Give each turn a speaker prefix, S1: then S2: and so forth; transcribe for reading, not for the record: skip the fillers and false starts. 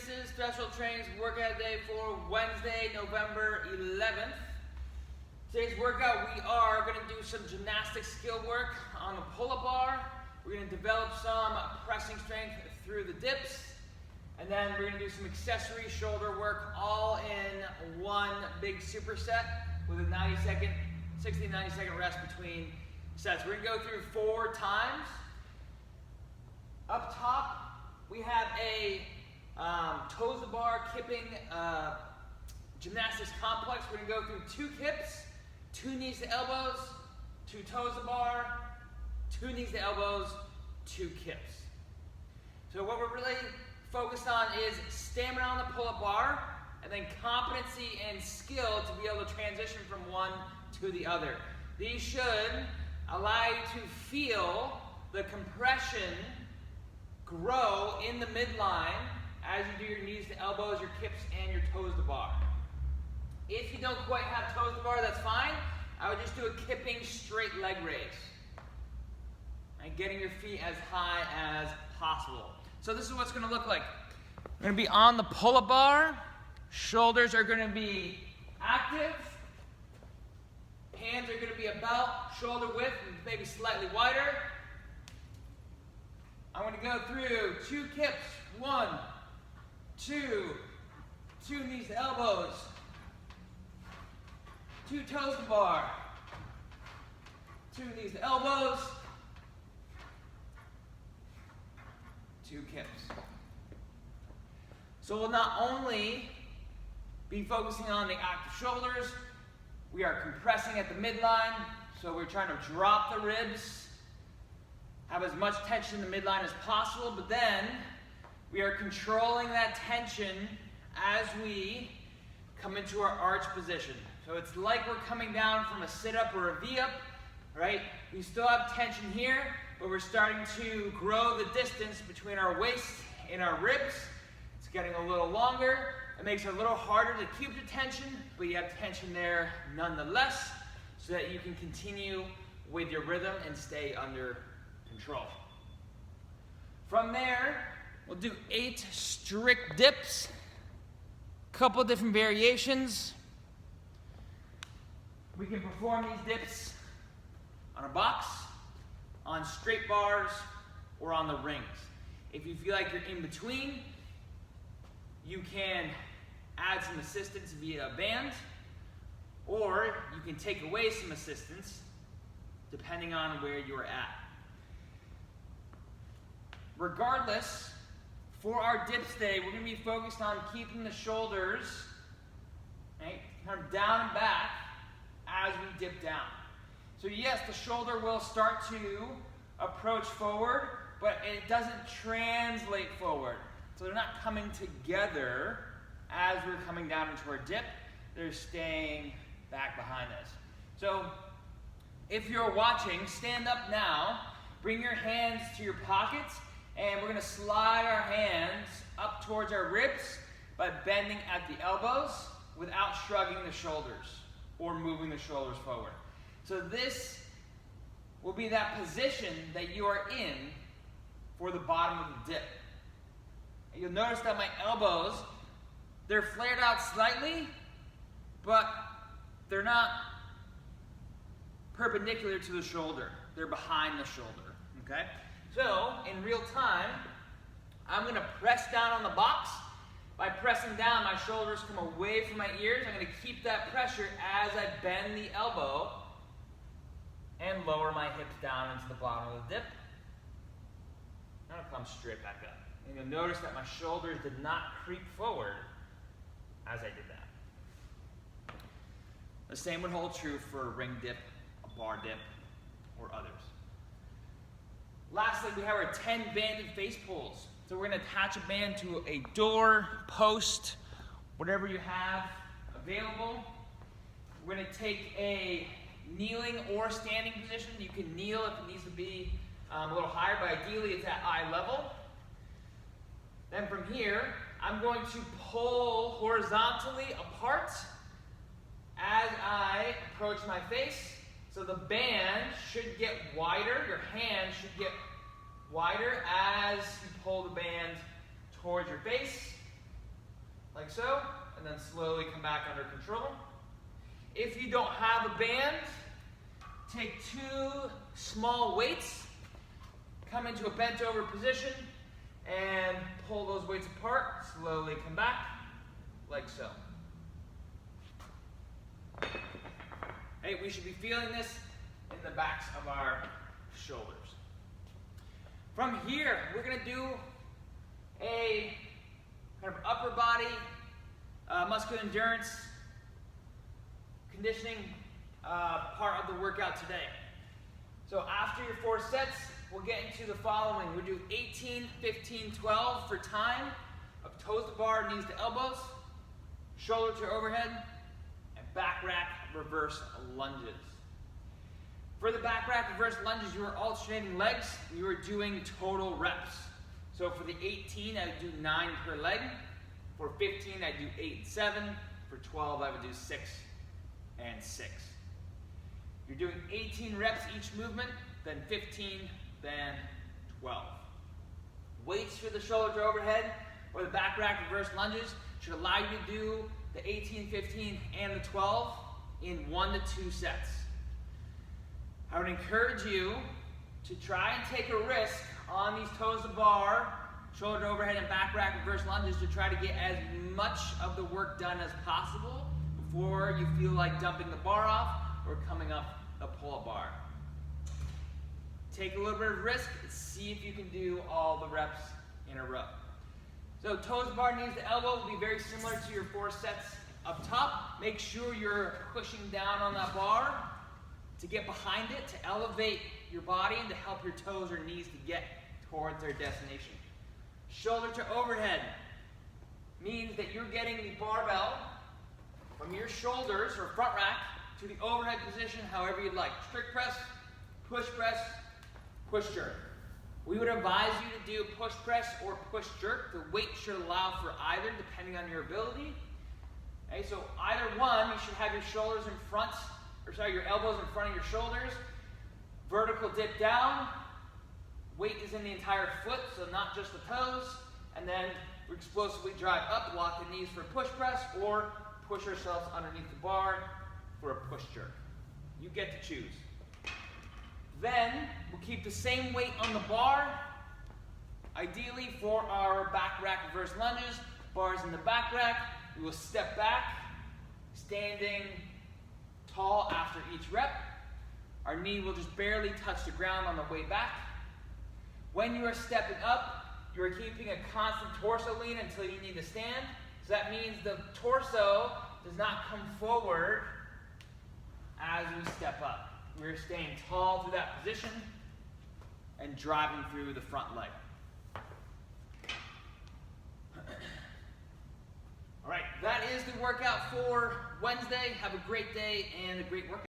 S1: This is Special Training's workout day for Wednesday, November 11th. Today's workout, we are going to do some gymnastic skill work on the pull-up bar. We're going to develop some pressing strength through the dips. And then we're going to do some accessory shoulder work all in one big superset with a 60 to 90 second rest between sets. We're going to go through 4 times. Up top, we have a toes to bar kipping gymnastics complex. We're going to go through 2 kips, 2 knees to elbows, 2 toes to bar, 2 knees to elbows, 2 kips. So what we're really focused on is stamina on the pull-up bar, and then competency and skill to be able to transition from one to the other. These should allow you to feel the compression grow in the midline as you do your knees to elbows, your kips, and your toes to bar. If you don't quite have toes to bar, that's fine. I would just do a kipping straight leg raise. And getting your feet as high as possible. So this is what's going to look like. We're going to be on the pull-up bar. Shoulders are going to be active. Hands are going to be about shoulder width, maybe slightly wider. I'm going to go through 2 kips. 1, 2, 2 knees to elbows, 2 toes to bar, 2 knees to elbows, 2 kips. So we'll not only be focusing on the active shoulders, we are compressing at the midline, so we're trying to drop the ribs, have as much tension in the midline as possible, but then we are controlling that tension as we come into our arch position. So it's like we're coming down from a sit-up or a V-up, right? We still have tension here, but we're starting to grow the distance between our waist and our ribs. It's getting a little longer. It makes it a little harder to keep the tension, but you have tension there nonetheless, so that you can continue with your rhythm and stay under control. From there, we'll do 8 strict dips, couple different variations. We can perform these dips on a box, on straight bars, or on the rings. If you feel like you're in between, you can add some assistance via a band, or you can take away some assistance depending on where you're at. Regardless, for our dips today, we're going to be focused on keeping the shoulders, right, kind of down and back as we dip down. So yes, the shoulder will start to approach forward, but it doesn't translate forward. So they're not coming together as we're coming down into our dip. They're staying back behind us. So if you're watching, stand up now, bring your hands to your pockets, and we're going to slide our hands up towards our ribs by bending at the elbows without shrugging the shoulders or moving the shoulders forward. So this will be that position that you are in for the bottom of the dip. And you'll notice that my elbows, they're flared out slightly, but they're not perpendicular to the shoulder. They're behind the shoulder, okay? So, in real time, I'm going to press down on the box. By pressing down, my shoulders come away from my ears. I'm going to keep that pressure as I bend the elbow and lower my hips down into the bottom of the dip. Now I'll come straight back up. And you'll notice that my shoulders did not creep forward as I did that. The same would hold true for a ring dip, a bar dip, or others. Lastly, we have our 10 banded face pulls. So we're going to attach a band to a door, post, whatever you have available. We're going to take a kneeling or standing position. You can kneel if it needs to be a little higher, but ideally it's at eye level. Then from here, I'm going to pull horizontally apart as I approach my face. So the band should get wider, your hand should get wider as you pull the band towards your face. like so, and then slowly come back under control. If you don't have a band, take 2 small weights, come into a bent over position, and pull those weights apart. Slowly come back, like so. Hey, we should be feeling this in the backs of our shoulders. From here, we're going to do a kind of upper body muscular endurance conditioning part of the workout today. So after your 4 sets, we'll get into the following. We'll do 18, 15, 12 for time of toes to bar, knees to elbows, shoulder to overhead, and back rack reverse lunges. For the back rack reverse lunges, you are alternating legs. You are doing total reps. So for the 18, I would do 9 per leg. For 15, I do 8 and 7. For 12, I would do 6 and 6. You're doing 18 reps each movement, then 15, then 12. Weights for the shoulder to overhead or the back rack reverse lunges should allow you to do the 18, 15, and the 12 in 1 to 2 sets. I would encourage you to try and take a risk on these toes to bar, shoulder to overhead, and back rack reverse lunges to try to get as much of the work done as possible before you feel like dumping the bar off or coming up a pull-up bar. Take a little bit of risk and see if you can do all the reps in a row. So toes to bar, knees to elbow will be very similar to your 4 sets up top. Make sure you're pushing down on that bar to get behind it, to elevate your body and to help your toes or knees to get towards their destination. Shoulder to overhead means that you're getting the barbell from your shoulders or front rack to the overhead position however you'd like. Strict press, push jerk. We would advise you to do push press or push jerk. The weight should allow for either depending on your ability. Okay, so either one, you should have your shoulders in front, your elbows in front of your shoulders. Vertical dip down. Weight is in the entire foot, so not just the toes. And then we explosively drive up, lock the knees for a push press, or push ourselves underneath the bar for a push jerk. You get to choose. Then we'll keep the same weight on the bar. Ideally for our back rack reverse lunges, bars in the back rack. We will step back, standing tall after each rep. Our knee will just barely touch the ground on the way back. When you are stepping up, you are keeping a constant torso lean until you need to stand. So that means the torso does not come forward as we step up. We're staying tall through that position and driving through the front leg. All right, that is the workout for Wednesday. Have a great day and a great workout.